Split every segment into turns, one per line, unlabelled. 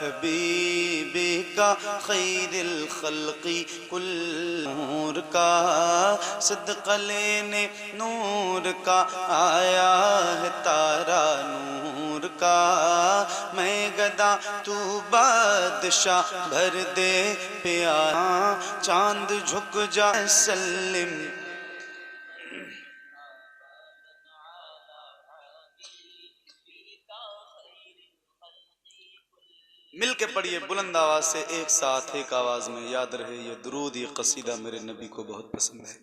हबीबी का खैरिल खल्क़ी कुल। नूर का सदक़ा लेने नूर का आया है तारा नूर का। मैं गदा तू बादशाह भर दे प्यारा चांद झुक जा सल्लिम। मिल के पढ़िए बुलंद आवाज से, एक साथ एक आवाज में। याद रहे ये दुरूद ये कसीदा मेरे नबी को बहुत पसंद है,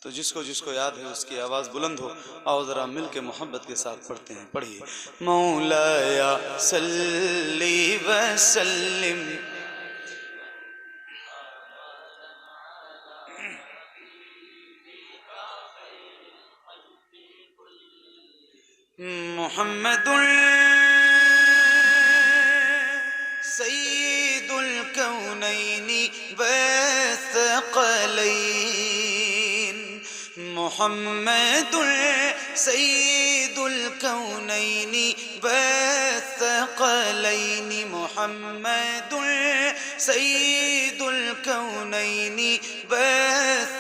तो जिसको जिसको याद है उसकी आवाज बुलंद हो। आओ जरा मिल के मोहब्बत के साथ पढ़ते हैं। पढ़िए मौलाया सल्ली व सल्लिम। मुहम्मदुल सय्यिदुल कौनैनि व सकलैन। मुहम्मदुल सय्यिदुल कौनैनि व सकलैन। मुहम्मदुल सय्यिदुल कौनैनि व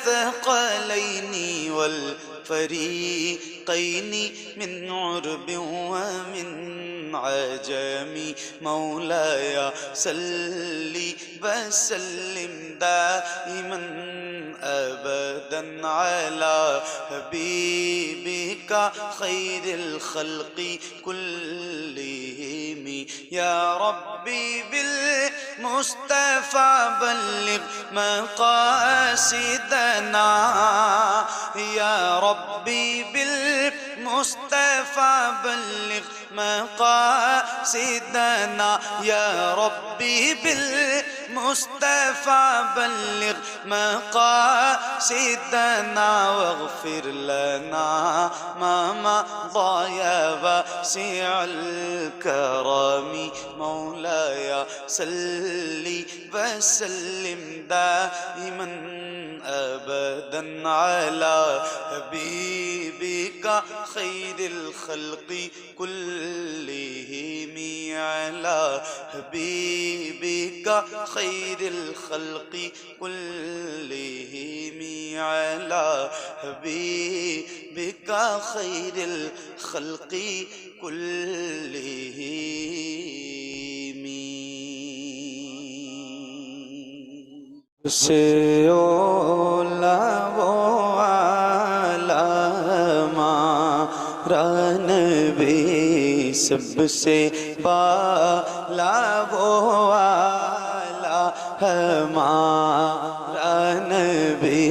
सकलैन वल फरीक़ैनि मिन उर्बिन व मिन अजमी। मौलाया सल्ली व सल्लिम दाइमन अबदन अला हबीबिका खैरिल खल्क़ी कुल्लिहिम। या रब्बी बिल मुस्तफ़ा बल्लिग़ मक़ासिदना। या रब्बी बिल मुस्तफ़ा बल्लिग़ मक़ासिदना। या रब्बी बिल मुस्तफ़ा बल्लिग़ मक़ासिदना वग़फ़िर लना मा मज़ा या वासिअल करमी। मौलाया सल्ली व सल्लिम दाइमन अबदन अला हबीबिका खैरिल खल्क़ी कुल्लिहिम। अला हबीबिका खैरिल खल्क़ी कुल्लिहिम। अला हबीबिका खैरिल खल्क़ी कुल्लिहिम। से ओला वो आलमा नबी सबसे बाला वो आला हमारा नबी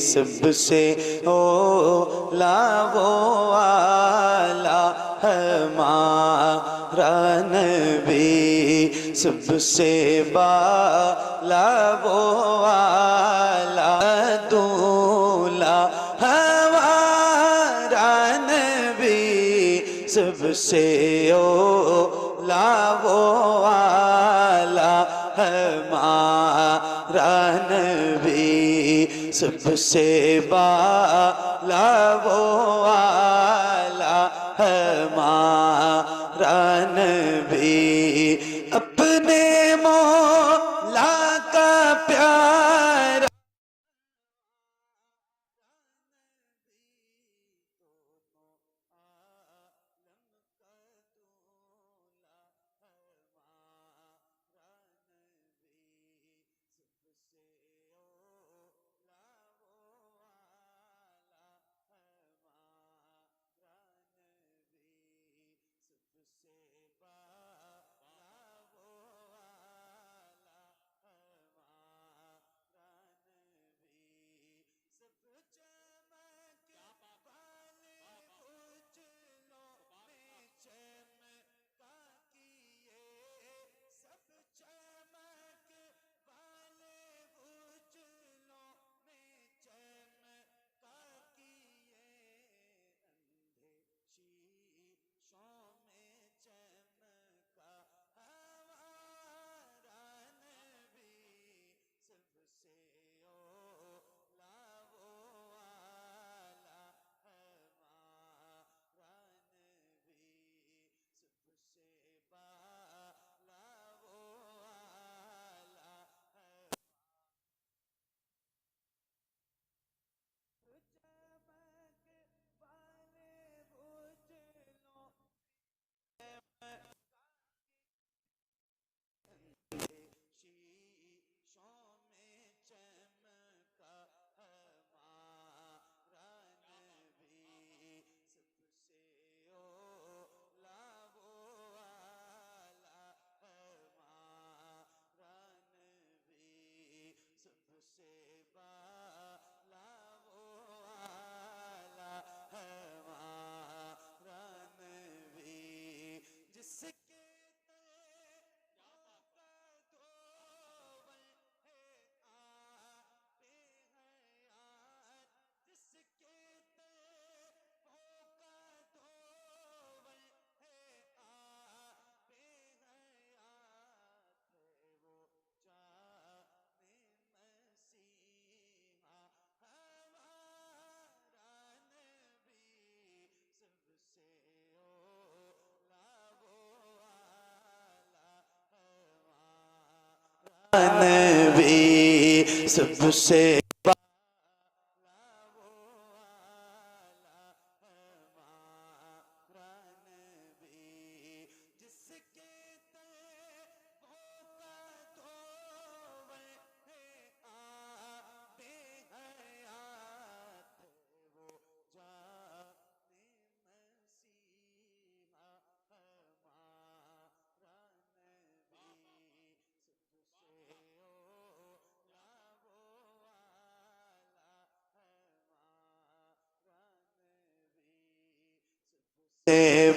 सबसे ओला वो आला हमारा नबी सबसे बाला वो आला दूल्हा हमारा नबी सबसे ओला वो आला हमारा नबी सबसे बाला वो आला हमारा नबी। अपने मौला का प्यारा नबी सबसे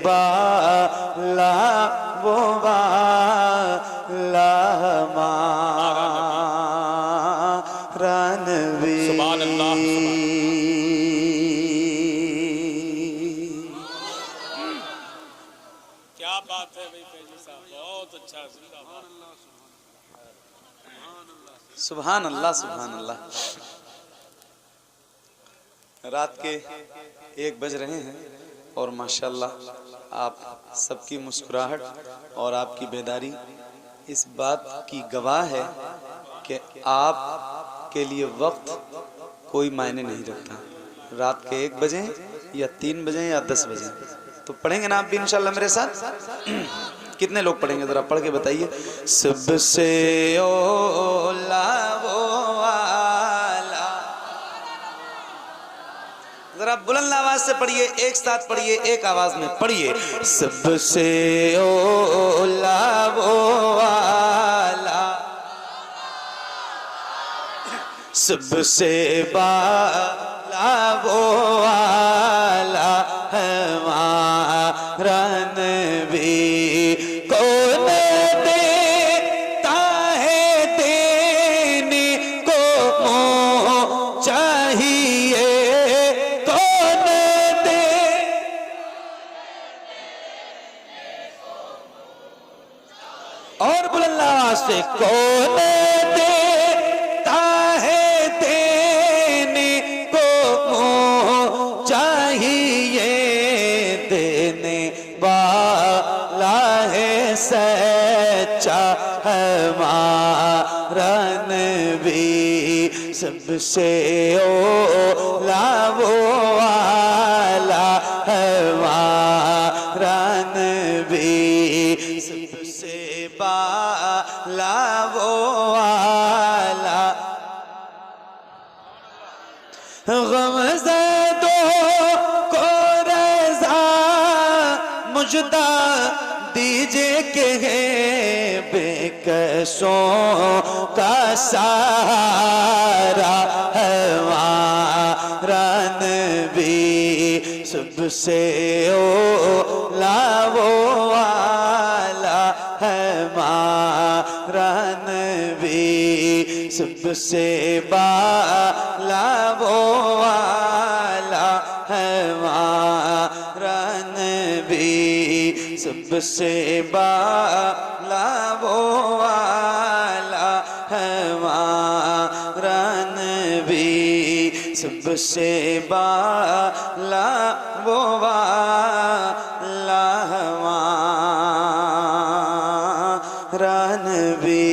बाला वो बाला हमारा नबी।
सुभान अल्लाह। क्या बात है भाई फैजी साहब, बहुत अच्छा।
सुभान अल्लाह सुभान अल्लाह। रात के 1 बज रहे हैं और माशाल्लाह आप सबकी मुस्कुराहट और आपकी बेदारी इस बात की गवाह है कि आप के लिए वक्त कोई मायने नहीं रखता। रात के 1 बजे या 3 बजे या 10 बजे तो पढ़ेंगे ना आप भी इंशाल्लाह मेरे साथ। कितने लोग पढ़ेंगे जरा पढ़ के बताइए। सबसे ओला वो वाला, जरा बुलंद आवाज से पढ़िए, एक साथ पढ़िए, एक आवाज में पढ़िए। सबसे ओला वो वाला, सबसे बाला वो वाला हमारा नबी। कौन देता है देने को चाहिए, कौन दे और बुलंद आवाज से कौन देता है देने को चाहिए, देने वाला है सच्चा हमारा नबी। सबसे ओला वो वाला हमारा नबी, सबसे बाला वो वाला। गमज़दों को रज़ा मुजदा दीजिए कि है बेकसों का सहारा हमारा नबी। सबसे ओला वो वाला हमारा नबी, सबसे बाला वो वाला हमारा नबी, सबसे बाला वो वाला हमारा नबी, सबसे बाला वो वाला हमारा नबी।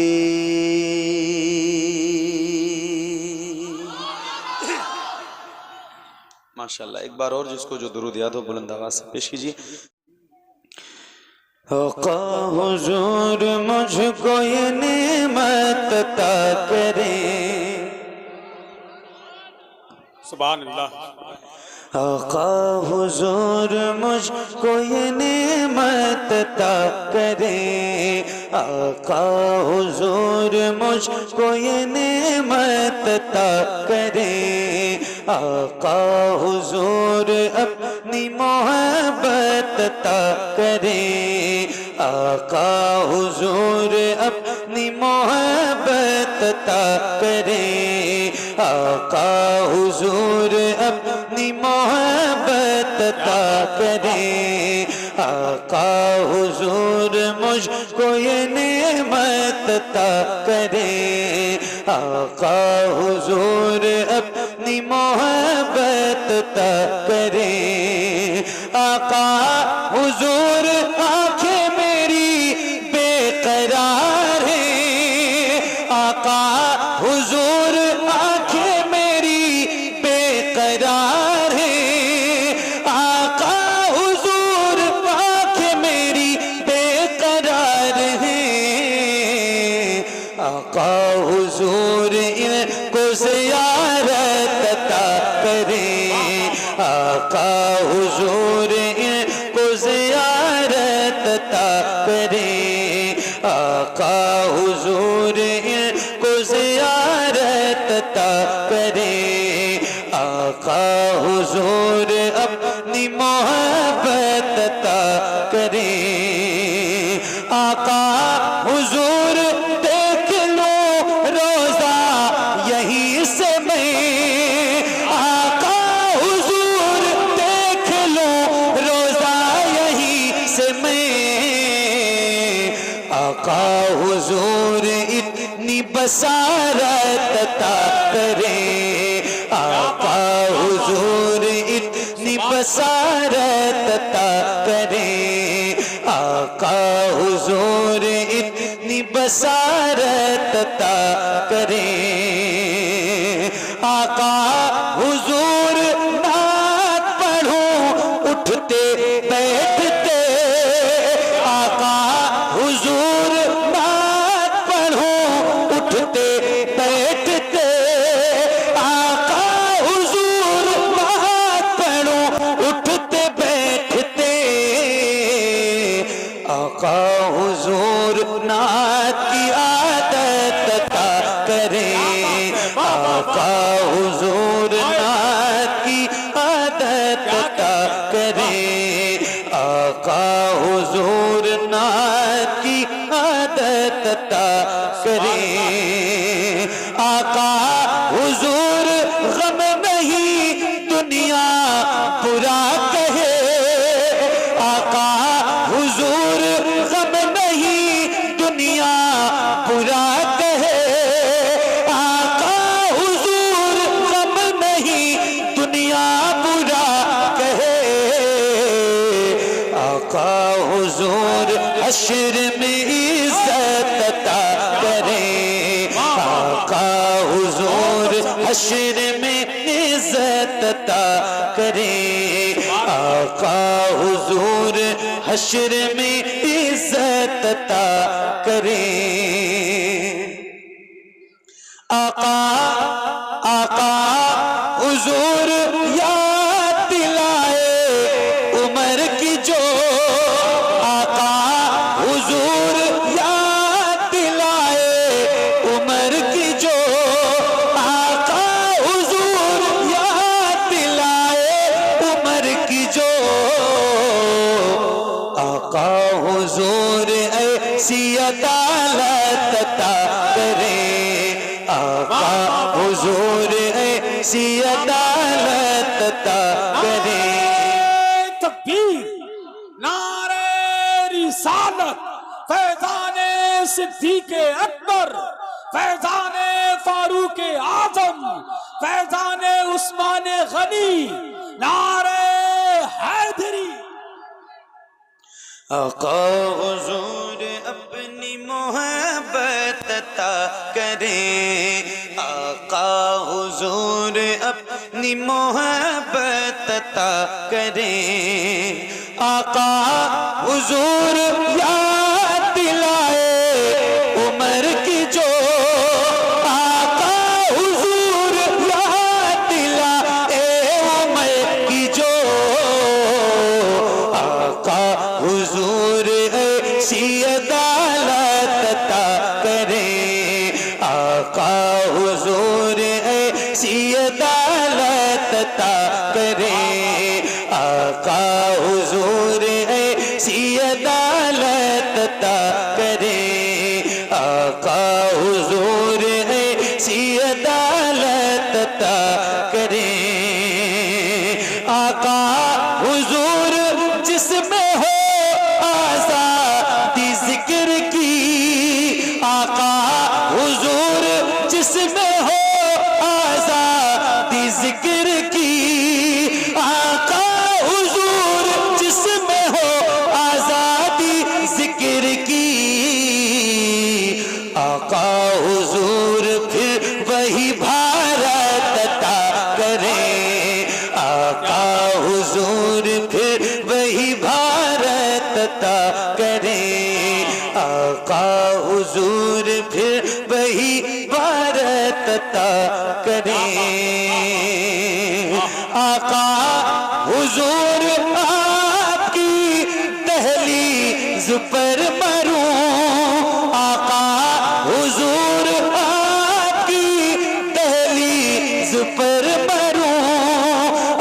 माशाल्लाह। एक बार और जिसको जो दुरूद याद हो बुलंद आवाज से पेश कीजिए। हुजूर मुझको ये नेमत अता करे,
सुभान अल्लाह।
आका हुजूर मुझको ये नेमत अता करे, आका हुजूर मुझको ये नेमत अता करे, आका हुजूर अपनी मोहब्बत अता करे, आका हुजूर अपनी मोहब्बत अता करे, आका हुजूर अपनी मोहब्बत अता करे, आका हुजूर मुझको ये नेमत अता करे, आका हुजूर अपनी मोहब्बत अता करे, आका हुजूर आंखें मेरी बेकरार है,
आका हुजूर इनको ज़ियारत अता करें, आका हुजूर इनको ज़ियारत अता करें, आका हुजूर इनको ज़ियारत अता करें, आका हुजूर अपनी मोहब्बत अता करें, आका हुजूर देख लो रोजा यहीं से मैं, आका हुजूर देख लो रोजा यहीं से मैं, आका हुजूर इतनी बसारत अता करें, आका हुजूर इतनी बसारत अता करें, आका हुजूर इतनी बसारत अता करें, आका हुजूर नात पढ़ूं उठते बैठते, आका हुजूर नात पढ़ूं उठते बैठते, आका हुजूर नात पढ़ूं उठते बैठते, आका हुजूर नात की आदत अता करें, आका हुजूर नात की आदत अता करें, आका हुजूर नात की आदत अता करें, आका हुजूर गम नहीं दुनिया बुरा कहे, आका हुजूर गम नहीं दुनिया बुरा कहे, आका हुजूर गम नहीं दुनिया बुरा कहे, आका हुजूर हश्र में इज्जत अता करें, आका हुजूर हश्र में इज्जत अता करें, आका हुजूर हश्र में इज्जत अता करें, आका आका हुजूर याद दिलाए उमर की जो, आका हुजूर याद दिलाए उमर की जो, आका हुजूर याद दिलाए उमर की जो, आका हुजूर ऐसी अदालत अता करें, आका हुजूर ऐसी अदालत अता करें,
तकबीर, नारे रिसालत, फैजाने सिद्दीक़े अकबर, फैजाने फारूक़े आज़म, फैजाने उस्माने गनी, नारे हैदरी।
आका हुजूर अपनी मोहब्बत अता करें, आका हुजूर अपनी मोहब्बत अता करें, आका हुजूर याद दिलाए उमर की जो, आका हुजूर याद दिलाए उमर की जो, आका हुजूर ऐसी अदालत अता करें, आका हुजूर ऐसी अदालत अता करें, आका हुजूर ऐसी अदालत अता करें, आका हुजूर ऐसी अदालत अता करें, आका हुजूर जिसमें हो आज़ादी जिक्र की, आका हुजूर जिसमें हो आज़ादी जिक्र की, आका हुजूर जिसमें हो आज़ादी जिक्र की, आका हुजूर फिर वही भारत अता करें, आका हुजूर फिर वही भारत अता करें, आका हुजूर फिर वही भारत अता करें। आका हुजूर आपकी दहलीज पर मरूं, आका हुजूर आपकी दहलीज पर मरूं,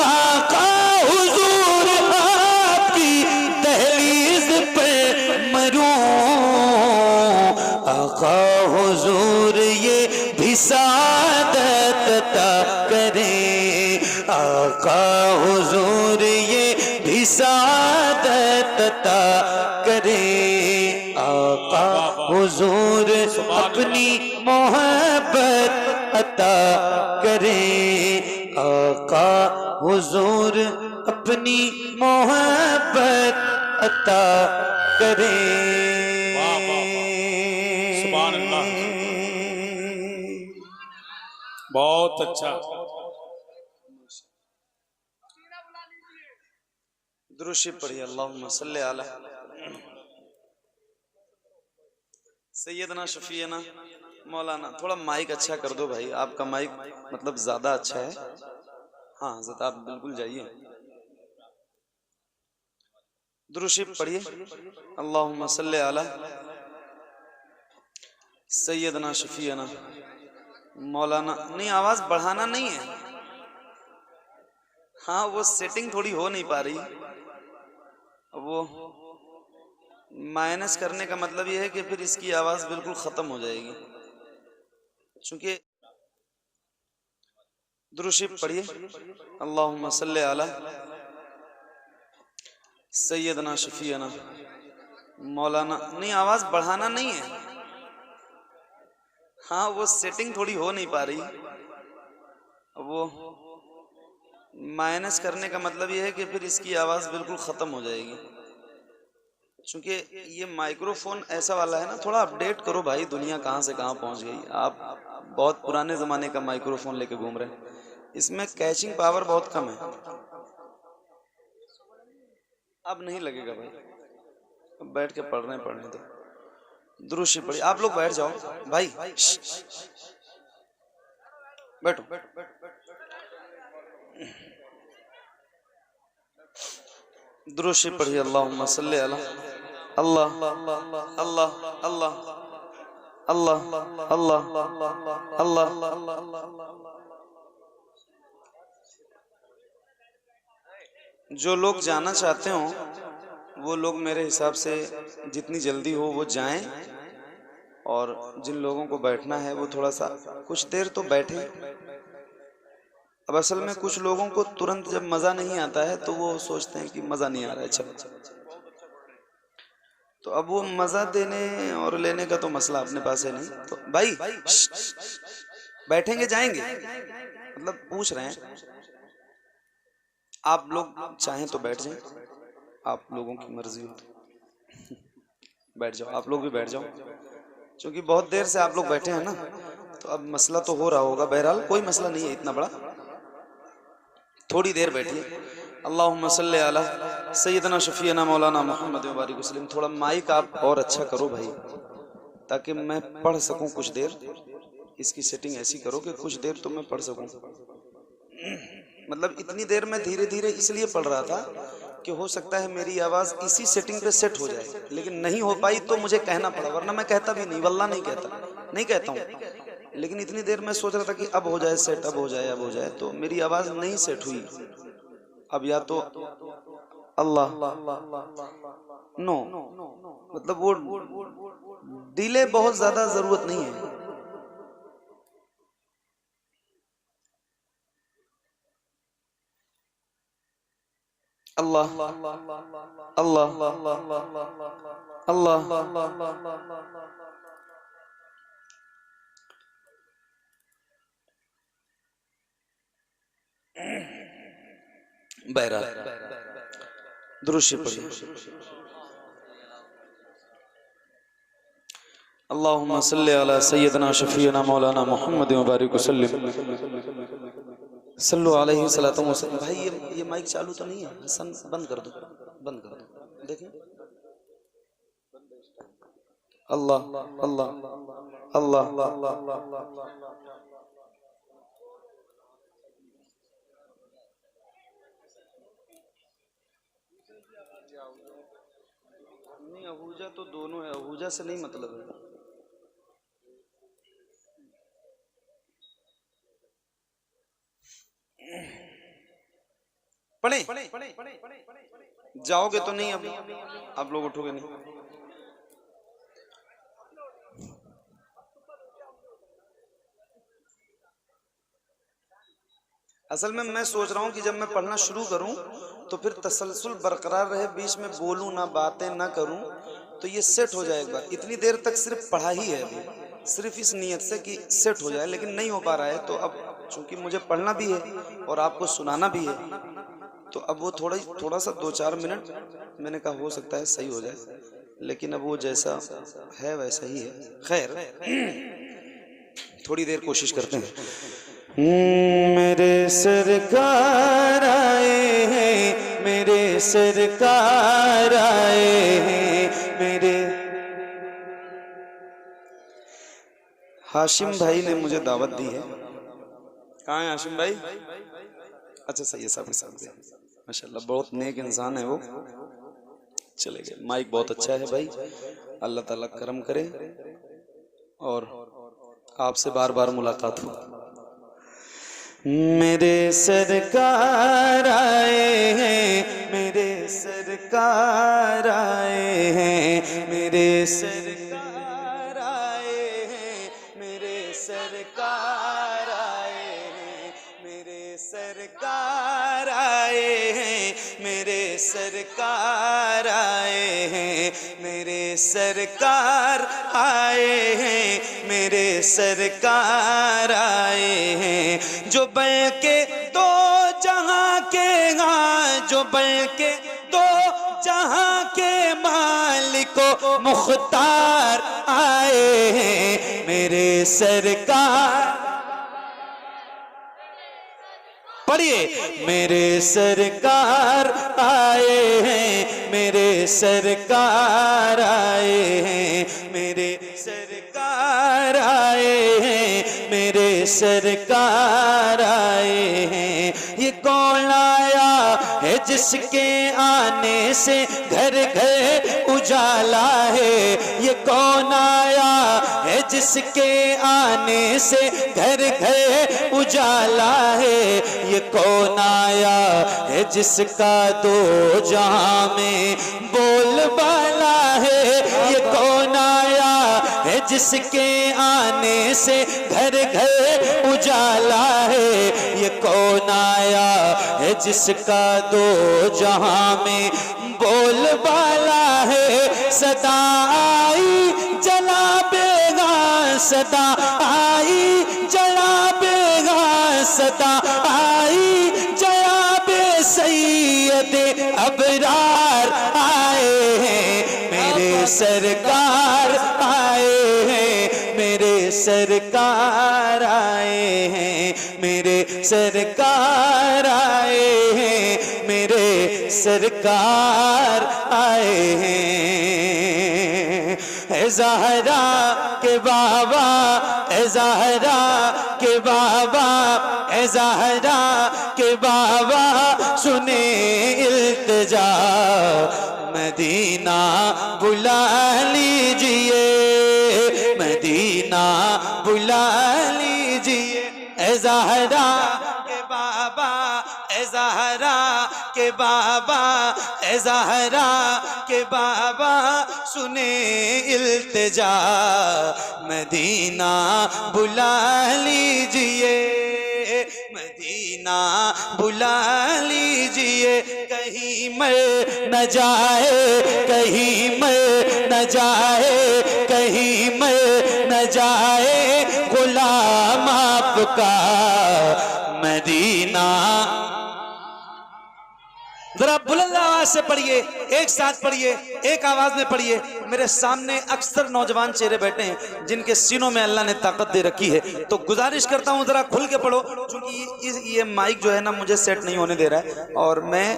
आका हुजूर आपकी दहलीज पर मरूं। आका हुजूर ये भी सादत अता करें, आका हुजूर ये भी सादत अता करें। आका हुजूर अपनी मोहब्बत अता करें, आका हुजूर अपनी मोहब्बत अता करें।
सुभान अल्लाह, बहुत अच्छा।
दुरूद शरीफ पढ़िए। अल्लाहुम्मा सल्ली अला सैयदना शफीना मौलाना। थोड़ा माइक अच्छा कर दो भाई, आपका माइक मतलब ज्यादा अच्छा है। हाँ हज़रत आप बिल्कुल जाइए। दुरूद शरीफ पढ़िए। अल्लाहुम्मा सल्ली अला सैयदना शफीना मौलाना। नहीं, आवाज बढ़ाना नहीं है। हाँ वो सेटिंग थोड़ी हो नहीं पा रही, वो माइनस करने का मतलब ये है कि फिर इसकी आवाज बिल्कुल खत्म हो जाएगी। चूंकि दुरूद शरीफ पढ़िए। अल्लाहुम्मा सल्ली अला सैयदना शफीना मौलाना। नहीं, आवाज बढ़ाना नहीं है। हाँ वो सेटिंग थोड़ी हो नहीं पा रही, वो माइनस करने का मतलब ये है कि फिर इसकी आवाज बिल्कुल खत्म हो जाएगी। चूंकि ये माइक्रोफोन ऐसा वाला है ना, थोड़ा अपडेट करो भाई। दुनिया कहाँ से कहाँ पहुंच गई। आप बहुत पुराने जमाने का माइक्रोफोन लेके घूम रहे हैं, इसमें कैचिंग पावर बहुत कम है। अब नहीं लगेगा भाई, अब बैठ के पढ़ने दो। दुरूद शरीफ पढ़िए। आप लोग बैठ जाओ भाई, बैठो। दुरूद शरीफ पढ़िए। अल्लाहुम्मा सल्ली अला अल्लाह अल्लाह अल्लाह अल्लाह अल्लाह अल्लाह। जो लोग जाना चाहते हो वो लोग मेरे हिसाब से जितनी जल्दी हो वो जाएं, और जिन लोगों को बैठना है वो थोड़ा सा कुछ देर तो बैठे। अब असल में कुछ लोगों को तुरंत जब मजा नहीं आता है तो वो सोचते हैं कि मजा नहीं आ रहा है, चलो। तो अब वो मजा देने और लेने का तो मसला अपने पास है नहीं। तो भाई बैठेंगे जाएंगे, मतलब पूछ रहे हैं। आप लोग चाहें तो बैठ जाएं, आप लोगों की मर्जी हो तो बैठ जाओ। आप लोग भी बैठ जाओ, क्योंकि बहुत देर से आप लोग बैठे हैं ना, तो अब मसला तो हो रहा होगा। बहरहाल कोई मसला नहीं है इतना बड़ा, थोड़ी देर बैठिए। अल्लाहुम्मा सल्ली अला सैयदना शफीना मौलाना मोहम्मद मुबारक वसल्लम। थोड़ा माइक आप और अच्छा करो भाई, ताकि मैं पढ़ सकूं कुछ देर। इसकी सेटिंग ऐसी करो कि कुछ देर तो मैं पढ़ सकूं। मतलब इतनी देर मैं धीरे धीरे इसलिए पढ़ रहा था कि हो सकता है मेरी आवाज इसी सेटिंग पे सेट हो जाए, लेकिन नहीं हो पाई तो मुझे कहना पड़ा, वरना मैं कहता भी नहीं, वल्लाह नहीं कहता, नहीं कहता हूँ। लेकिन इतनी देर मैं सोच रहा था कि अब हो जाए सेट, अब हो जाए, अब हो जाए, तो मेरी आवाज नहीं सेट हुई। अब या तो अल्लाह नो, मतलब वो डिले बहुत ज्यादा जरूरत नहीं है। अल्लाह अल्लाह अल्लाह बहरहाल दुरूद शरीफ पढ़िए। अल्लाहुम्मा सल्ली अला सय्यदना शफीना मौलाना मोहम्मद मुबारक वसल्लम सल्लु अलैहि वसल्लम। भाई ये माइक चालू तो नहीं है हसन? बंद कर दो, बंद कर दो। देखिए अल्लाह अल्लाह अल्लाह। नहीं, अहूजा तो दोनों है, अहूजा से नहीं मतलब है। पढ़े जाओगे तो नहीं, अभी आप लोग उठोगे नहीं। असल में मैं सोच रहा हूँ कि जब मैं पढ़ना शुरू करूँ तो फिर तसलसल बरकरार रहे, बीच में बोलूँ ना, बातें ना करूँ, तो ये सेट हो जाए एक बार। इतनी देर तक सिर्फ पढ़ा ही है अभी, सिर्फ इस नियत से कि सेट हो जाए, लेकिन नहीं हो पा रहा है। तो अब चूंकि मुझे पढ़ना भी है और आपको सुनाना भी है, तो अब वो थोड़ा सा 2-4 मिनट मैंने कहा हो सकता है सही हो जाए, लेकिन अब वो जैसा है वैसा ही है। खैर, थोड़ी देर कोशिश करते हैं। मेरे सरकार आए हैं, मेरे सरकार आए हैं, मेरे हाशिम भाई ने मुझे दावत दी है। कहाँ है हाशिम भाई? अच्छा, सही है, साहब माशाल्लाह, बहुत नेक इंसान है वो। चले गए। माइक बहुत अच्छा है भाई, अल्लाह ताला करम करे और आपसे बार बार मुलाकात हो। मेरे सरकार आए हैं, मेरे सरकार आए हैं, मेरे सरकार आए हैं, मेरे सरकार आए हैं, मेरे सरकार आए हैं, मेरे सरकार आए हैं, मेरे सरकार आए हैं, मेरे सरकार आए हैं। जो बल के दो जहां के जो बल के दो जहां के मालिको मुख्तार आए हैं, मेरे सरकार। पढ़िए, मेरे सरकार आए हैं, मेरे सरकार आए हैं, मेरे सरकार आए हैं, मेरे सरकार आए हैं। ये कौन आया है जिसके आने से घर घर उजाला है? ये कौन आया है जिसके आने से घर घर उजाला है? ये कौन आया है जिसका दो जहां में बोलबाला है? ये कौन आया है जिसके आने से घर घर उजाला है? ये कौन आया है जिसका दो जहां में बोलबाला है? सदा आई जला बेगा, सदा आई जला बेगा, सदा आई जनाबे सैयद अबरार आए हैं, मेरे सरकार आए हैं, मेरे सरकार आए हैं, मेरे सरकार आए हैं, मेरे सरकार आए हैं। ए ज़हरा के बाबा, ए ज़हरा के बाबा, ए ज़हरा के बाबा सुने इल्तिजा, मदीना बुला लीजिए, मदीना बुला लीजिए। ए ज़हरा के बाबा, ए ज़हरा के बाबा, ए ज़हरा के बाबा सुने इल्तिजा, मदीना बुला लीजिए, मदीना बुला लीजिए। कहीं मर न जाए, कहीं मर न जाए, कहीं मर न जाए गुलाम आपका मदीना। जरा बुलंद आवाज से पढ़िए, एक साथ पढ़िए, एक आवाज में पढ़िए। मेरे सामने अक्सर नौजवान चेहरे बैठे हैं जिनके सीनों में अल्लाह ने ताकत दे रखी है, तो गुजारिश करता हूं जरा खुल के पढ़ो, क्योंकि ये माइक जो है ना मुझे सेट नहीं होने दे रहा है और मैं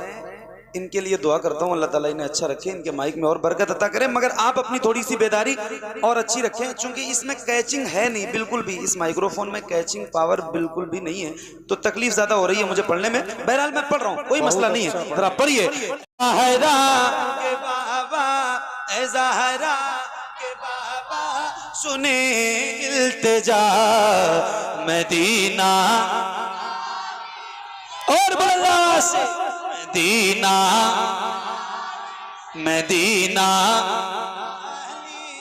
इनके लिए दुआ करता हूँ अल्लाह ताला इन्हें अच्छा रखे, इनके माइक में और बरकत अता करे, मगर आप अपनी थोड़ी सी बेदारी और अच्छी रखें, क्योंकि इसमें कैचिंग है नहीं बिल्कुल भी, इस माइक्रोफोन में कैचिंग पावर बिल्कुल भी नहीं है, तो तकलीफ ज्यादा हो रही है मुझे पढ़ने में। बहरहाल मैं पढ़ रहा हूँ, कोई मसला नहीं है, जरा पढ़िए। ज़ाहरा के बाबा, ए ज़ाहरा के बाबा, सुने इल्तिजा मदीना, और बल्ला से मदीना, मदीना,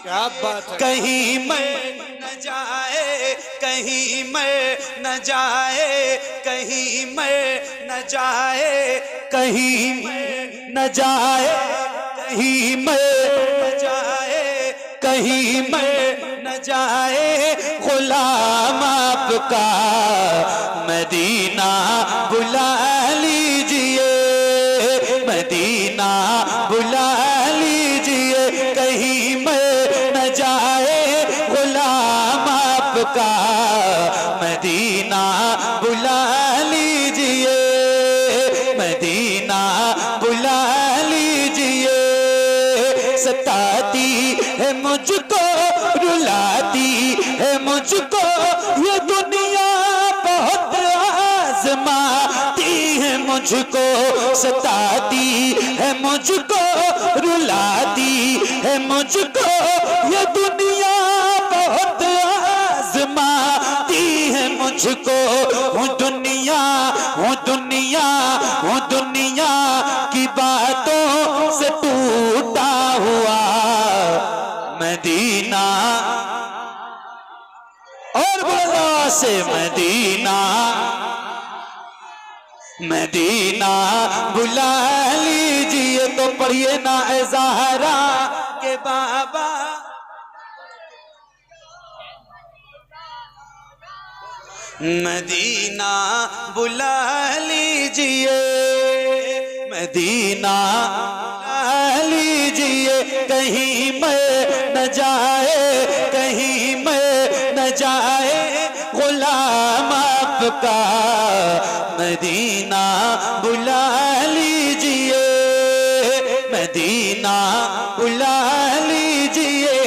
क्या बात है।
कहीं मैं न जाए, कहीं मैं न जाए, कहीं मैं न जाए, कहीं मैं न जाए, कहीं मैं न जाए, कहीं मैं न जाए, गुलाम आपका मदीना बुला लीजिए, मदीना बुला लीजिए, कहीं मैं न जाए, गुलाम आपका मदीना बुला लीजिए, मदीना बुला लीजिए। सताती है मुझको, रुलाती है मुझको ये दुनिया, बहुत आज़माती है मुझको, सताती है मुझको, रुलाती है मुझको ये दुनिया, बहुत आज़माती है मुझको। हूँ दुनिया, हूँ दुनिया, हूँ दुनिया की बातों से टूटा हुआ मदीना, और बल्ला से मदीना, मदीना बुला लीजिए। तो पढ़िए ना ए ज़ाहरा के बाबा, मदीना बुला लीजिए, मदीना बुला लीजिए, कहीं मैं न जाए, कहीं मैं न जाए, गुलाम आपका मदीना बुला लीजिए, मदीना बुला लीजिए।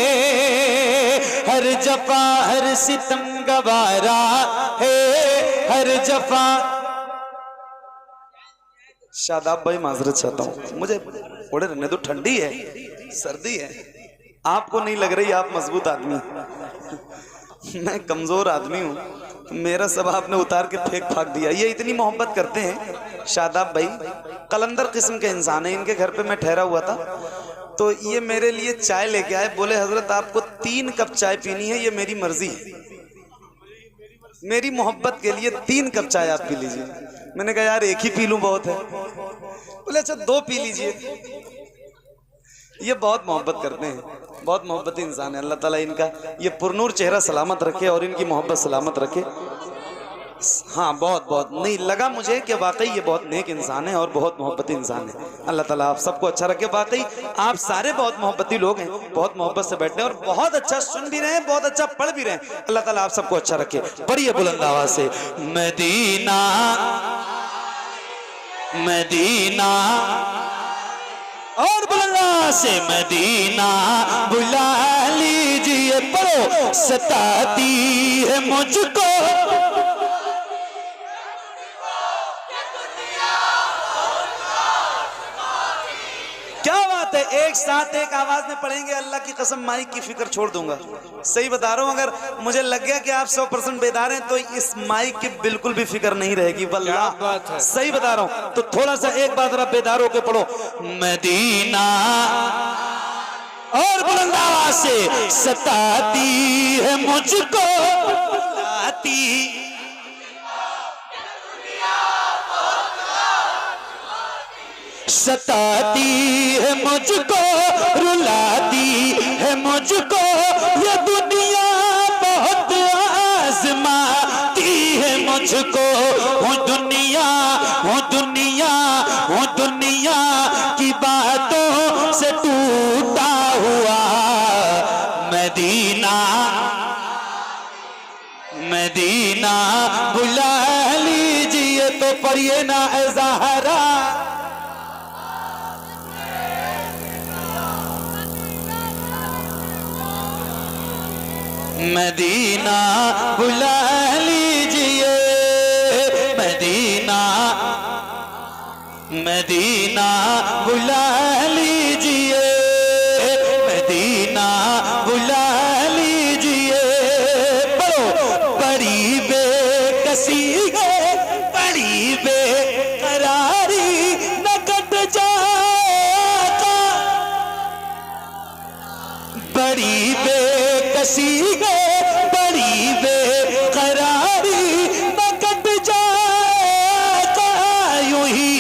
हर जफा हर सितम गवारा है, हर जफा। शादाब भाई माजरत चाहता हूँ, मुझे ओढ़े रहने दो, ठंडी है, सर्दी है, आपको नहीं लग रही, आप मजबूत आदमी, मैं कमजोर आदमी हूँ, मेरा सब आपने उतार के फेंक फाक दिया। ये इतनी मोहब्बत करते हैं शादाब भाई, कलंदर किस्म के इंसान है। इनके घर पे मैं ठहरा हुआ था, तो ये मेरे लिए चाय लेके आए, बोले हजरत आपको 3 कप चाय पीनी है, ये मेरी मर्जी है, मेरी मोहब्बत के लिए 3 कप चाय आप पी लीजिए। मैंने कहा यार एक ही पी लूं बहुत है, बोले अच्छा 2 पी लीजिए। ये बहुत मोहब्बत करते हैं, बहुत मोहब्बती इंसान है। अल्लाह ताला इनका ये पुरनूर चेहरा सलामत रखे और इनकी मोहब्बत सलामत रखे। हाँ बहुत बहुत नहीं लगा मुझे कि वाकई ये बहुत नेक इंसान है और बहुत मोहब्बती इंसान है। अल्लाह ताला आप सबको अच्छा रखे। वाकई आप सारे बहुत मोहब्बती लोग हैं, बहुत मोहब्बत से बैठे हैं और बहुत अच्छा सुन भी रहे हैं, बहुत अच्छा पढ़ भी रहे हैं। अल्लाह ताला आप सबको अच्छा रखे। पढ़िए बुलंद आवाज से, मदीना मदीना, और बुलंद से मदीना बुला लीजिए। पढ़ो, सताती है मुझको एक साथ एक आवाज में पढ़ेंगे, अल्लाह की कसम माइक की फिक्र छोड़ दूंगा। सही बता रहा हूं, अगर मुझे लग गया कि आप 100% बेदार हैं तो इस माइक की बिल्कुल भी फिक्र नहीं रहेगी। वल्लाह सही बता रहा हूं। तो थोड़ा सा एक बात जरा बेदार होके पढ़ो, मदीना, और बुलंद आवाज से, सताती है मुझको, लाती सताती है मुझको, रुलाती है मुझको ये दुनिया, बहुत आज़माती है मुझको। हूँ दुनिया, हूँ दुनिया, हूँ दुनिया की बातों से टूटा हुआ मदीना, मदीना बुला लीजिए। तो पढ़िए ना ए ज़ाहरा
मदीना बुला लीजिए, मदीना मदीना बुला लीजिए, मदीना बुला लीजिए। बड़ी बेकसी है, बड़ी बेकरारी न कट जाएगा, बड़ी बेकसी है, बड़ी बेकरारी न कट जाएगा। यूं ही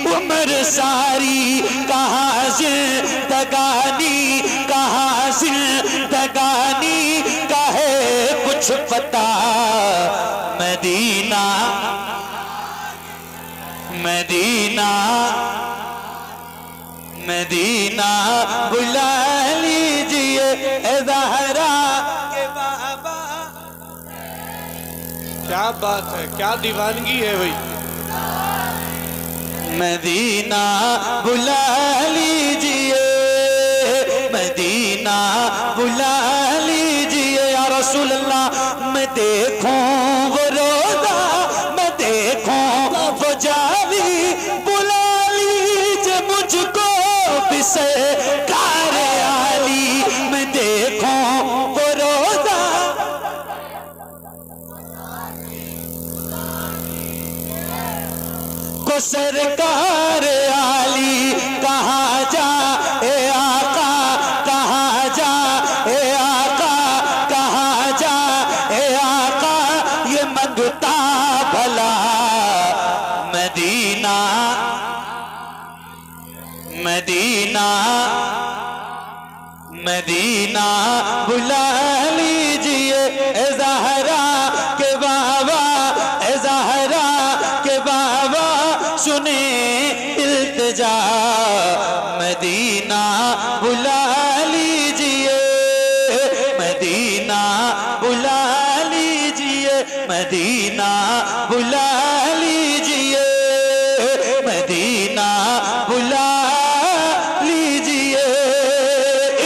उम्र सारी कहाँ जिंदगानी, कहाँ जिंदगानी का है कुछ पता। मदीना मदीना मदीना बुला लीजिए ए ज़हरा के बाबा।
क्या बात है, क्या दीवानगी है भाई।
मदीना बुला लीजिए, मदीना बुला लीजिए या रसूल अल्लाह। मैं देखूं वो रोज़ा, मैं देखूं वो जाली, बुला लीजिए मुझको बिसे कार आली। मैं देखूं वो रोज़ा, को सरकार आली। कहाँ जा ए आका, कहाँ जा ए आका, कहाँ जा ए आका, ये मंगता भला। मदीना मदीना मदीना बुला लीजिए ए ज़हरा के बाबा, ए ज़हरा के बाबा सुने इल्तिजा। मदीना बुला लीजिए, मदीना बुला लीजिए, मदीना बुला लीजिए, मदीना बुला लीजिए।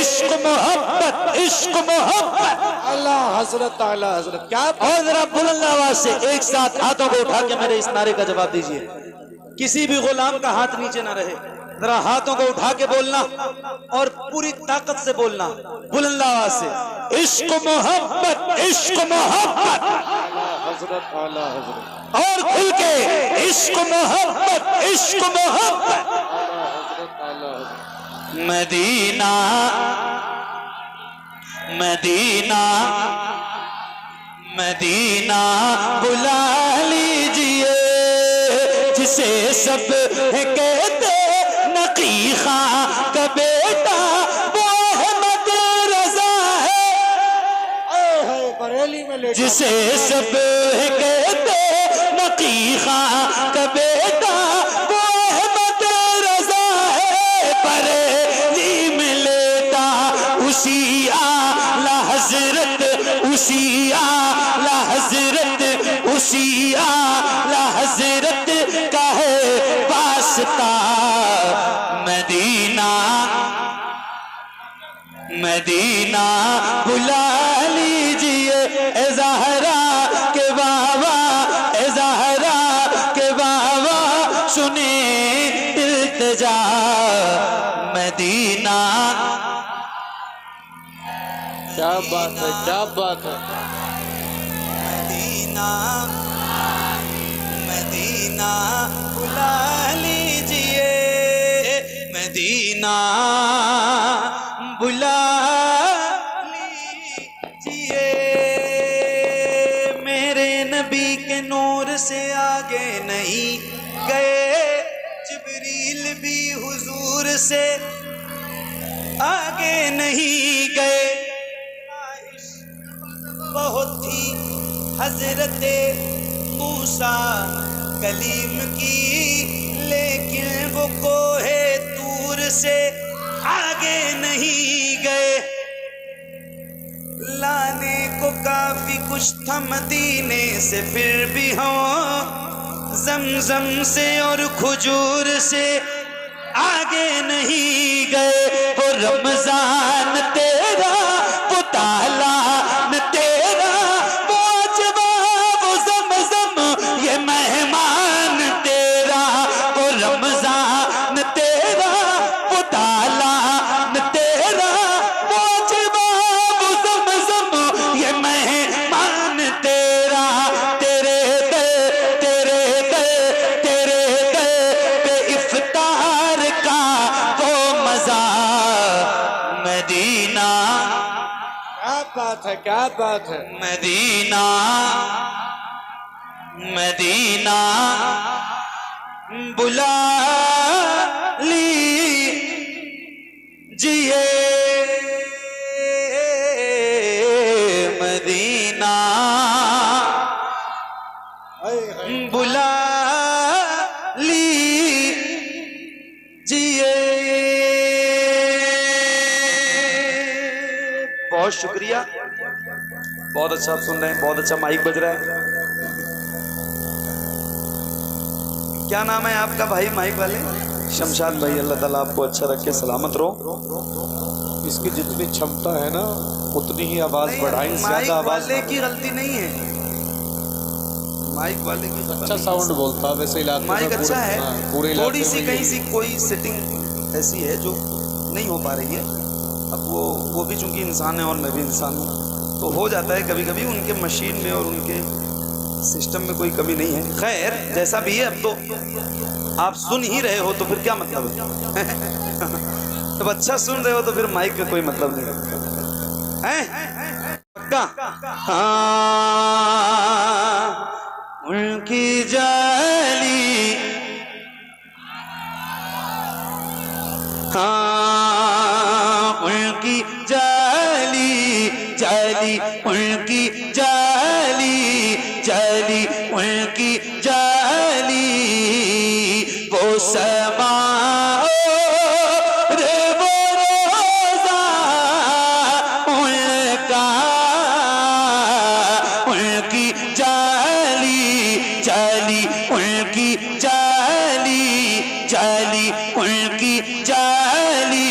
इश्क मोहब्बत, इश्क मोहब्बत।
अल्लाह हजरत आला हजरत। क्या
और जरा बुलंद आवाज से एक साथ हाथों को उठा के मेरे इस नारे का जवाब दीजिए। किसी भी गुलाम का हाथ नीचे ना रहे, जरा हाथों को उठा के बोलना और पूरी ताकत से बोलना बुलंद आवाज से। इश्क मोहब्बत, इश्क मोहब्बत।
हजरत आला हजरत।
और खुल के इश्क मोहब्बत, इश्क मोहब्बत।
हजरत आला हजरत।
मदीना मदीना मदीना बुला लीजिए, जिसे सब कहते नकी खां का बेटा वो अहमद रजा है।
बरेली में ले
जिसे सब कहते नकी खां का बेटा वो अहमद रजा है। बरेली में लेता उसी आला हजरत, उसी आला हजरत, उसी आला हजरत का है वास्ता। मदीना मदीना बुला लीजिए ए ज़हरा के बाबा, ए ज़हरा के बाबा सुने इल्तिजा। मदीना
क्या बात है, क्या बात है।
मदीना मदीना बुला लीजिए, मदीना बुला लीजिए। मेरे नबी के नूर से आगे नहीं गए, जिब्रील भी हुजूर से आगे नहीं गए। बहुत थी हजरत मूसा कलीम की, लेकिन वो कोहे तूर से आगे नहीं गए। लाने को काफी कुछ था मदीने से, फिर भी हो जमजम से और खजूर से आगे नहीं गए। वो रमजान तेरा, वो तालान तेरा,
है, क्या बात है।
मदीना मदीना बुला लीजिए मदीना बुला लीजिए। बहुत शुक्रिया, बहुत अच्छा आप सुन रहे हैं, बहुत अच्छा माइक बज रहा है। क्या नाम है आपका भाई माइक वाले? शमशाद भाई, अल्लाह ताला आपको अच्छा रखे, सलामत रहो।
इसकी जितनी क्षमता है ना उतनी ही आवाज बढ़ाई,
माइक
ज्यादा आवाज
वाले की गलती नहीं है, माइक वाले की
अच्छा साउंड बोलता है वैसे इलाके में,
माइक अच्छा है,
पूरे
थोड़ी
इलाके
सी
में
कहीं सी कोई सेटिंग ऐसी है जो नहीं हो पा रही है। अब वो भी चूंकि इंसान है और मैं भी इंसान हूँ, तो हो जाता है कभी कभी उनके मशीन में और उनके सिस्टम में कोई कमी नहीं है। खैर जैसा भी है, अब तो आप सुन ही रहे हो तो फिर क्या मतलब है जब अच्छा सुन रहे हो तो फिर माइक का कोई मतलब नहीं है। पक्का? हाँ उनकी जाली, हाँ उनकी जाली जाली, उनकी जाली जाली, उनकी जाली वो समा रे वो रोज़ा उनका, उनकी जाली जाली, उनकी जाली जाली, उनकी जाली।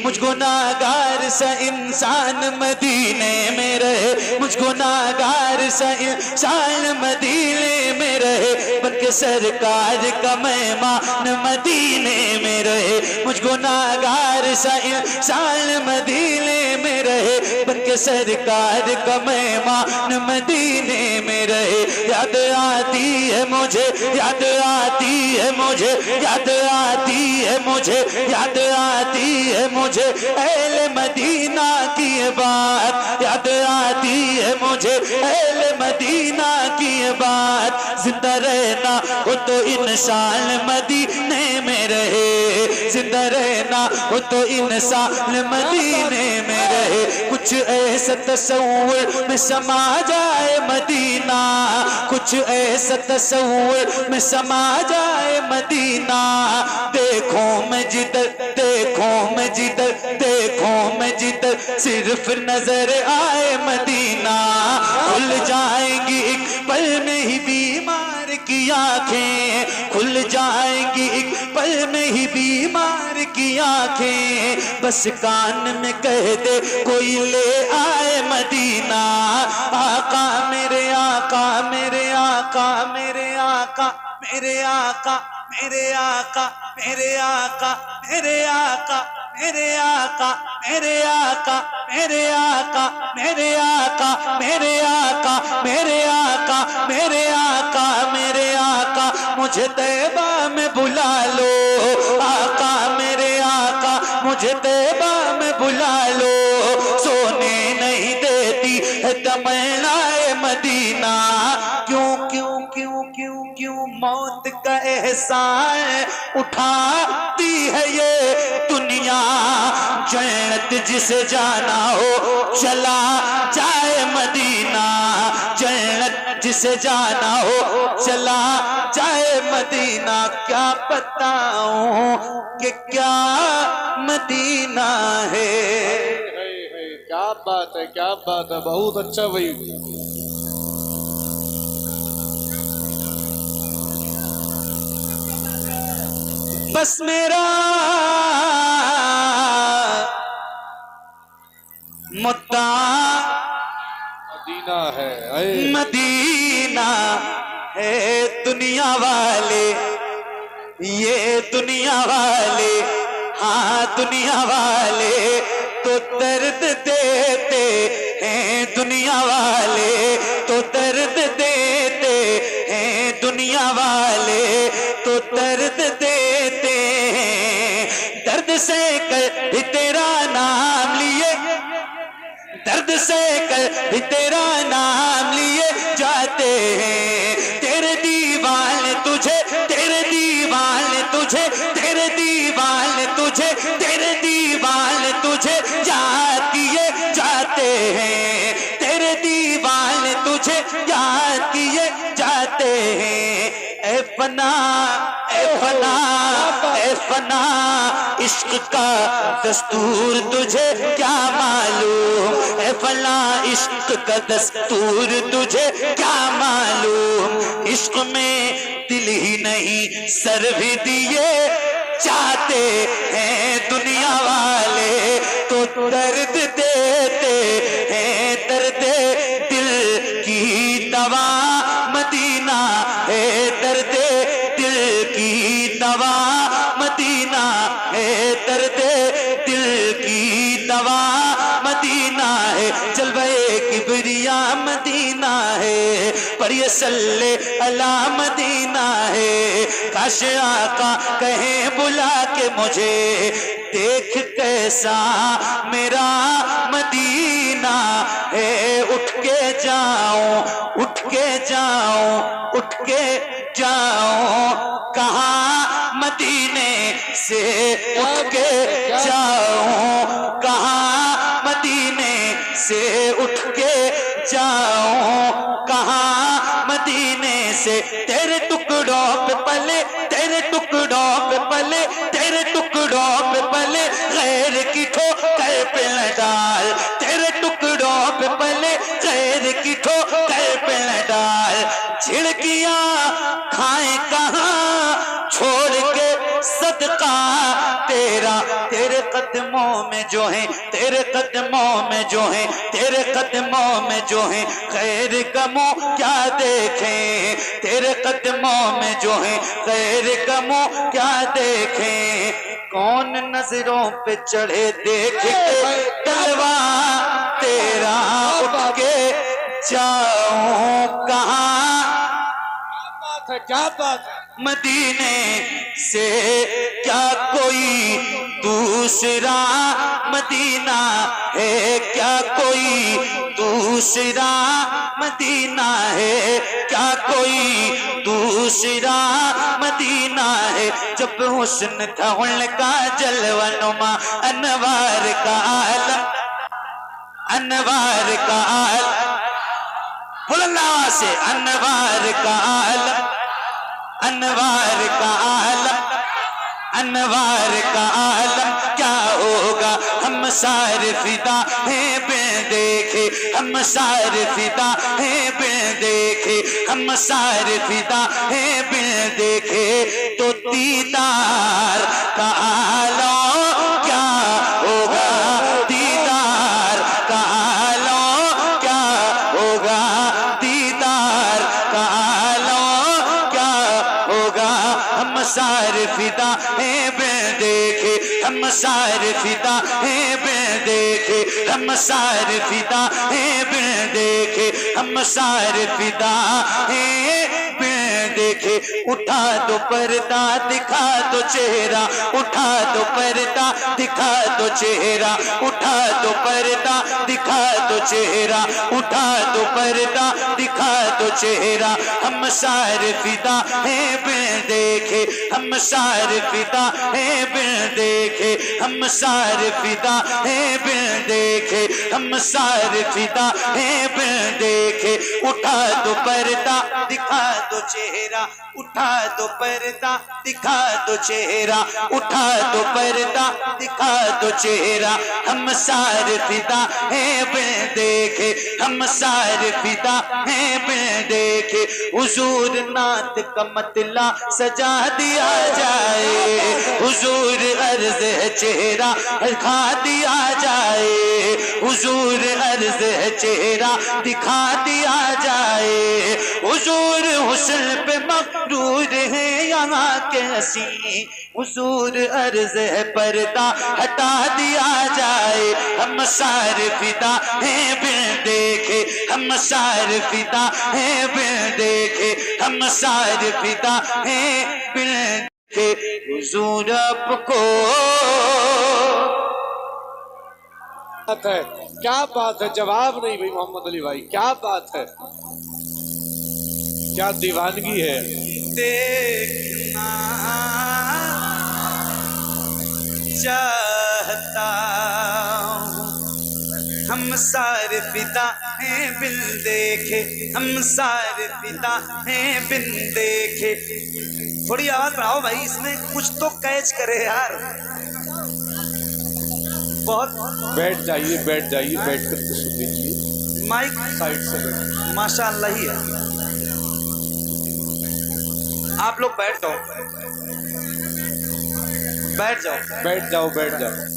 मुझको नागार सा इंसान मदीने में रहे, मुझको नागार सा इंसान मदीने में रहे, बनके सरकार का मेहमान मदीने में रहे। मुझको नागार सा इंसान मदीने में रहे, बनके सरकार का मेहमान मदीने में रहे। याद आती है मुझे, याद आती है मुझे, याद आती है मुझे, याद आती है मुझे अहले मदीना की बात, याद आती है मुझे अहले मदीना की बात। जिंदा रहना हो तो इंसान मदीने में रहे, जिंदा रहना हो तो इंसान मदीने में रहे। कुछ ऐसा तस्वुर में समा जाए मदीना, कुछ ऐसा तस्वुर में समा जाए मदीना। देखो मैं जिधर, देखो मैं जिधर, देखो मैं जिधर, सिर्फ नजर आए मदीना। खुल जाएंगी एक पल में ही बीमार की आंखें, खुल जाएंगी एक पल में ही बीमार की आंखें। बस कान में कह दे कोई ले आए मदीना। आका मेरे आका, मेरे आका, मेरे आका, मेरे आका, मेरे आका, मेरे आका, मेरे आका, मेरे आका, मेरे आका, मेरे आका, मेरे आका, मेरे आका, मेरे आका, मेरे आका, मेरे आका, मुझे तैबा में बुला लो। आका मेरे आका, मुझे तैबा में बुला लो। सोने नहीं देती है तमन्नाए मदीना। क्यों क्यों क्यों क्यों क्यों मौत का एहसान उठाती है ये दुनिया। जन्नत जिसे जाना हो चला जाए मदीना, जन्नत जिसे जाना हो चला जाए मदीना। क्या बताऊं कि क्या मदीना है।
क्या बात है, क्या बात है, बहुत अच्छा भाई।
बस मेरा मुद्दा
मदीना है,
मदीना है। दुनिया वाले, ये दुनिया वाले, हाँ दुनिया वाले तो दर्द देते हैं। दुनिया वाले तो दर्द देते हैं, दुनिया वाले तो दर्द देते हैं। दर्द से कर तेरा नाम लिए, दर्द से कर भी तेरा नाम लिए जाते हैं। तेरे दीवाने तुझे, तेरे दीवाने तुझे, तेरे दीवाने तुझे, तेरे दीवाने तुझे याद किए जाते हैं। तेरे दीवाने तुझे याद किए जाते हैं। ए फना, ए फना, ए फना, इश्क का दस्तूर तुझे क्या मालूम। ए फना, इश्क का दस्तूर तुझे क्या मालूम। इश्क में दिल ही नहीं सर भी दिए चाहते हैं। दुनिया वाले तो दर्द देते हैं, दर्द दिल की दवा मदीना है। दर्द दिल की दवा मदीना है। दर्द दिल की दवा मदीना है। जलवे किबरिया मदीना है, पर ये सल्ले अला मदीना है। काश आका कहे बुला के मुझे, देख कैसा मेरा मदीना है। उठ के जाऊं, उठ के जाऊं, उठ के जाऊं, कहाँ मदीने से उठ के जाऊं, कहाँ मदीने से उठ के जाऊं, कहाँ मदीने से। तेरे टुकड़ों पे पले, तेरे टुकड़ों पे पले, तेरे टुकड़ों पे पले, गैर की ठोकर पे न डाल। तेरे टुकड़ों पे पले, गैर की ठोकर पे न डाल। झिड़कियां खाए कहाँ छोड़ के सदका तेरा। तेरे कदमों में जो है, तेरे कदमों में जो है, तेरे कदमों में जो है, खैर गमों क्या देखें। तेरे कदमों में जो है, खैर गमों क्या देखें। कौन नजरों पे चढ़े देख के तलवा तेरा। उठ के जाऊं कहाँ,
क्या बात है।
मदीने से क्या कोई दूसरा मदीना है। क्या कोई दूसरा मदीना है। क्या कोई दूसरा मदीना है। जब हुस्न था उनका जलवनुमा, अनवार का आलम, अनवार का आलम, बुलंद आवाज से, अनवार का आलम, अनवार का आलम, अनवार का आलम क्या होगा। हम सारे फिदा हैं बिन देखे, हम सारे फिदा हैं बिन देखे, हम सारे फिदा हैं बिन देखे। तो दीदार का आलम क्या होगा, दीदार का आलम क्या होगा, दीदार का आलम क्या होगा। हम सारे फिदा हैं बिन देखे, हम सारे फिदा हैं बिन देखे, हम सारे फिदा हैं बिन देखे, हम सारे फिदा हैं बिन देखे। उठा दो पर्दा दिखा दो चेहरा, उठा दो पर्दा दिखा दो चेहरा, उठा दो पर्दा दिखा दो चेहरा, उठा दो पर्दा दिखा दो चेहरा। हम सारे फिदा हैं बिन देखे, हम सारे फिदा हैं बिन देखे, हम सारे फिदा हैं बिन देखे, हम सारे फिदा हैं बिन देखे। उठा दो पर्दा दिखा दो चेहरा, उठा दो पर्दा दिखा दो चेहरा, उठा दो पर्दा दिखा दो चेहरा। हम सारे फिदा हैं बिन देखे, हम सारे फिदा हैं बिन देखे। हुजूर नात का मतला सजा दिया जाए, हुजूर अर्ज है चेहरा दिखा दिया जाए, हुजूर अर्ज है चेहरा दिखा दिया जाए। हुजूर हुस्न पे मकरूर है यहाँ के हसी, हुजूर अर्ज है पर्दा हटा दिया जाए। हम सारे फिदा हैं बिन देखे, हम सारे फिदा हैं बिन देखे, हम सारे फिदा हैं बिन देखे। हुजूर आपको
बात है, क्या बात है, जवाब नहीं भाई मोहम्मद अली भाई, क्या बात है, क्या दीवानगी है।
देखना चाहता हूँ, हम सारे फिदा हैं बिन देखे, हम सारे फिदा हैं बिन देखे। थोड़ी आवाज बढ़ाओ भाई, इसमें कुछ तो कैच करे यार। बहुत
बैठ जाइए, बैठ जाइए, बैठ कर के सुन लीजिए,
माइक
साइड से बैठ।
माशाअल्लाह ही है। आप लोग बैठ जाओ, बैठ जाओ,
बैठ जाओ, बैठ जाओ।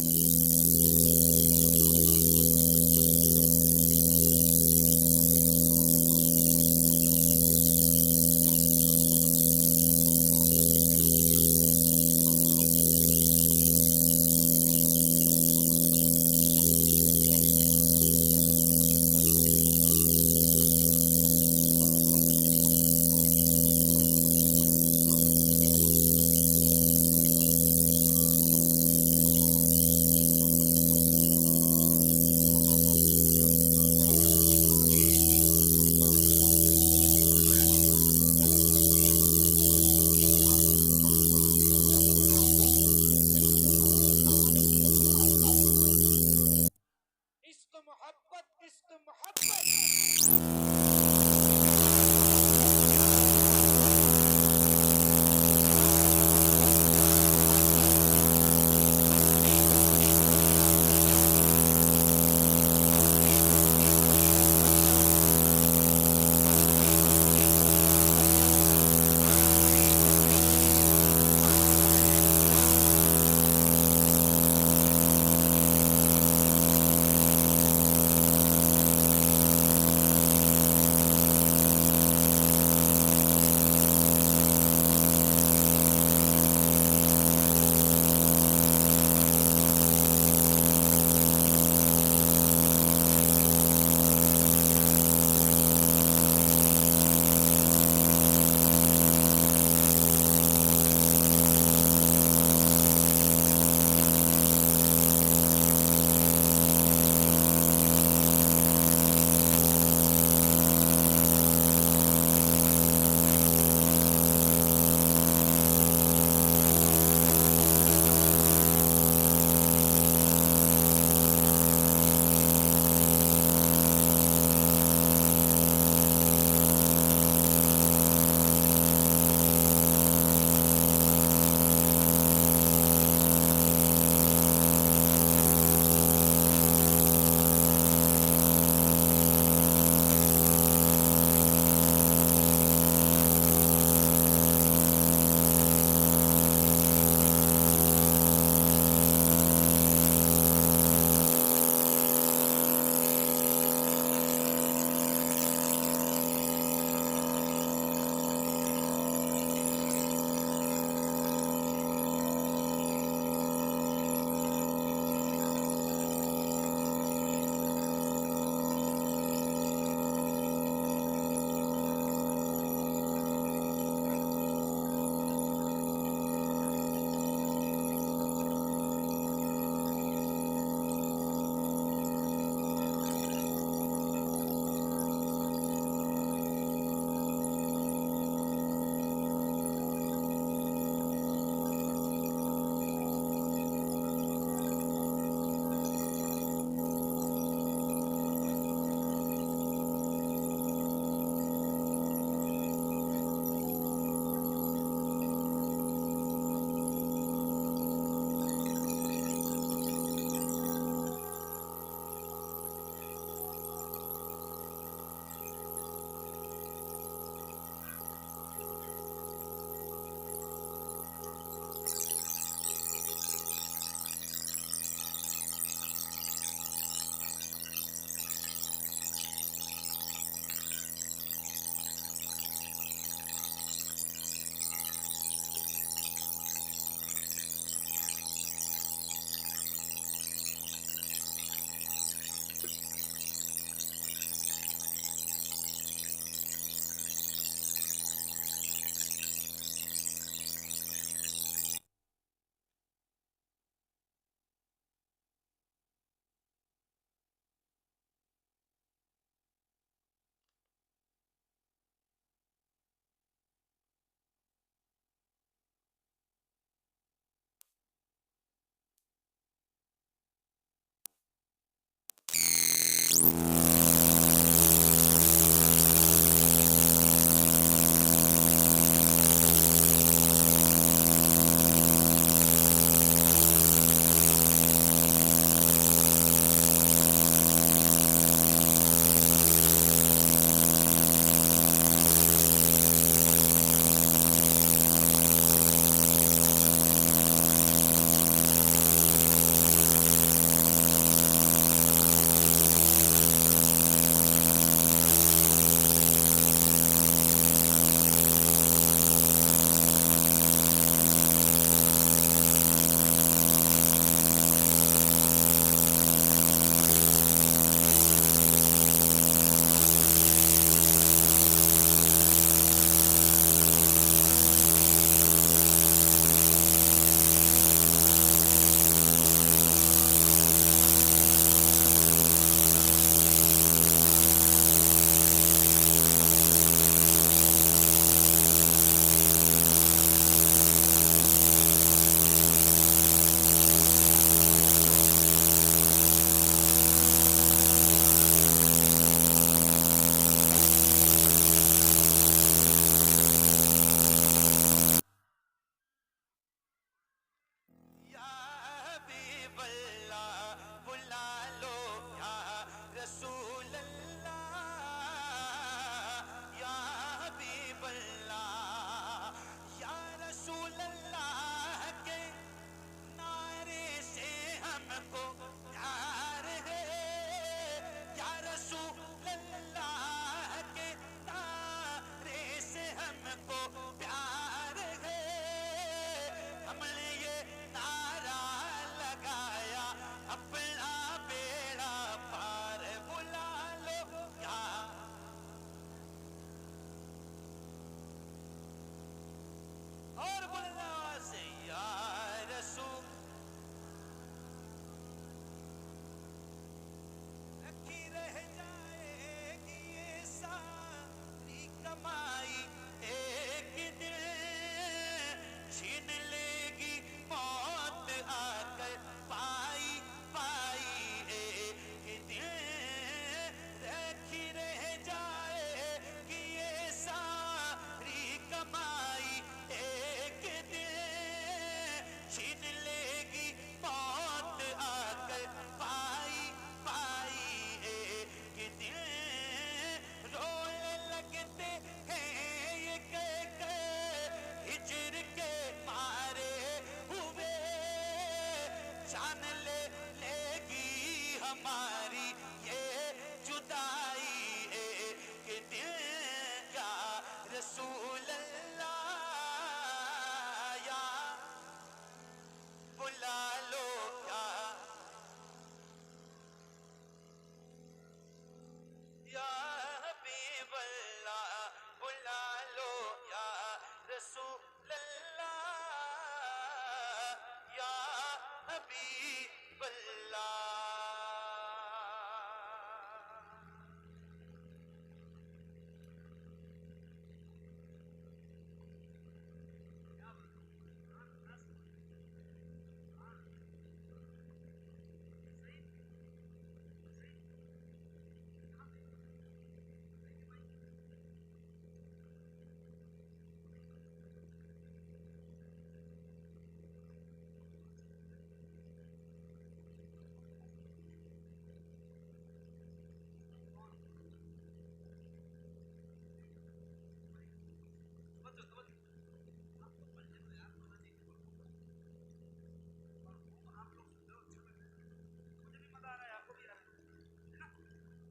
हबीबल्लाह।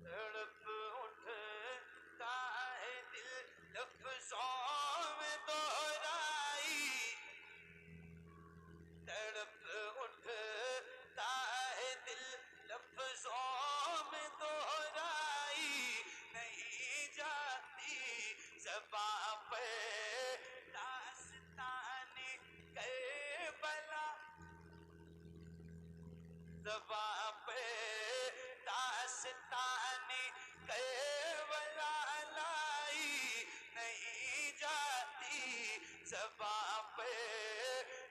तड़प उठता है दिल लफ्ज़ों में दोहराई, तड़प उठता है दिल लफ्ज़ों में दोहराई, नहीं जाती ज़बां पे दास्ताने करबला, ज़बां पे दास्ताने करबला लाई, नहीं जाती ज़बां पे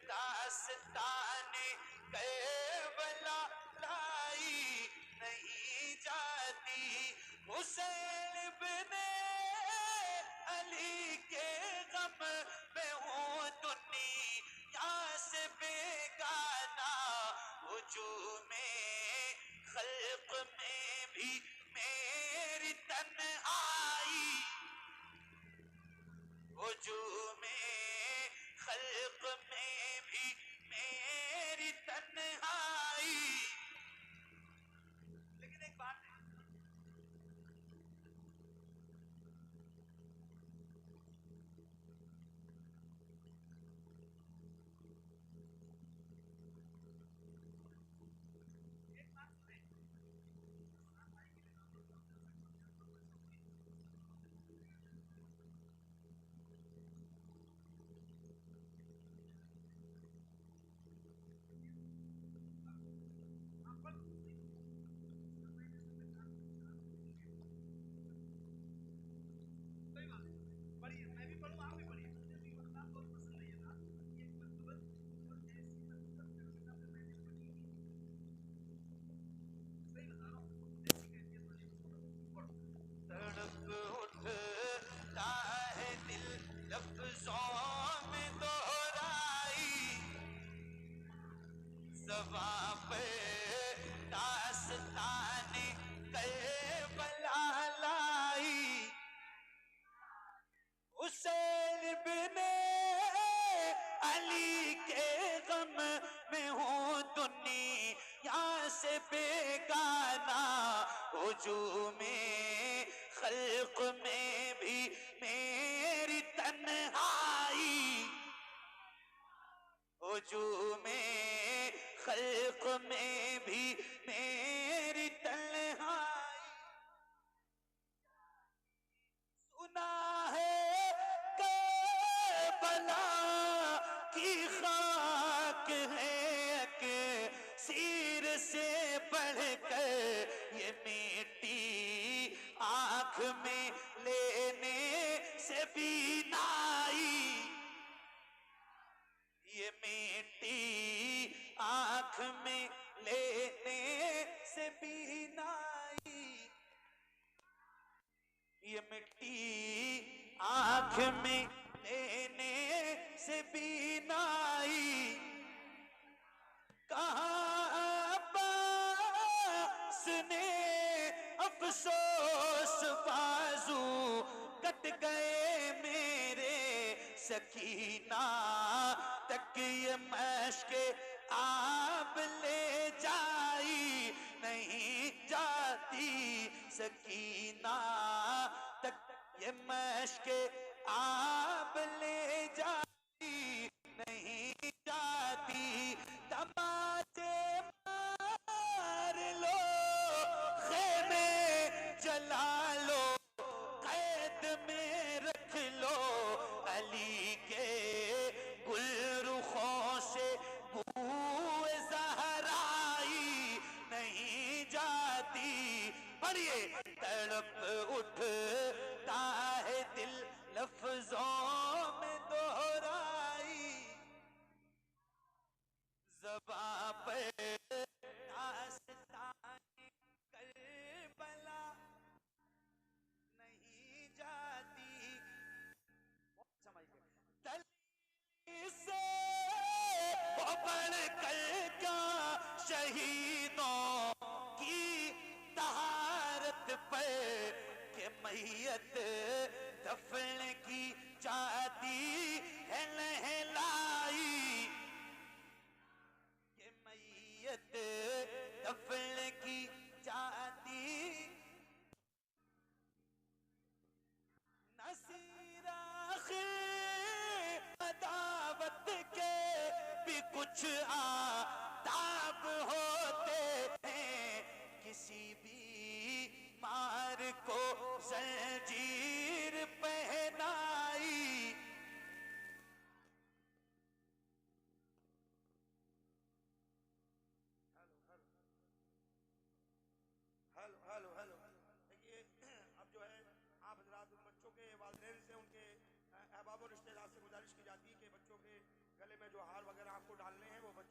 दास्ताने करबला लाई, नहीं जाती। हुसैन बिने अली के गम में हूँ दुनिया से बेगाना, वजूमे खल्क में भी मेरी तन्हाई, वजूमे खल्क में भी मेरी तन्हाई। लेकिन एक बात है, पढ़िए, मैं भी पढ़ूँ, आप भी पढ़िए, मुझे भी किताब बहुत पसंद है ये बात, ये मतलब और ऐसी मतलब किताबें मैंने पढ़ी, सही बता रहा हूँ, ऐसी कैफियत वाली पढ़ो। तड़प उठता है दिल लफ्ज़ों में दोहराई, ज़बां पे दास्ताने करबला लाई, हुसैन बिने अली के गम में हूँ दुनिया से बेगाना, हुजूमे खल्क में भी मेरी तन्हाई, हुजूमे खल्क में भी मेरी तन्हाई। सुना है करबला की खाक है कि सिर से बढ़कर ये मिट्टी आंख में लेने से भी नाई, ये मिट्टी आंख में लेने से भी नाई, ये मिट्टी आंख में लेने से भी नाई। कहाँ अब्बास ने अफसोस बाजू कट गए मेरे, सकीना तक ये मश्के आप ले जाई, नहीं जाती सकीना तक ये मश्के आप ले जाती, नहीं जाती। तमाचे मार लो, खेमे जला लो, कैद में रख लो, अली के गुल रुखों से बूए ज़हरा
पर के मैयत दफन की जाती है लहलाई, के मैयत दफन की जाती नसीरा दावत के भी कुछ आदाब होते हैं, किसी भी मार को जंजीर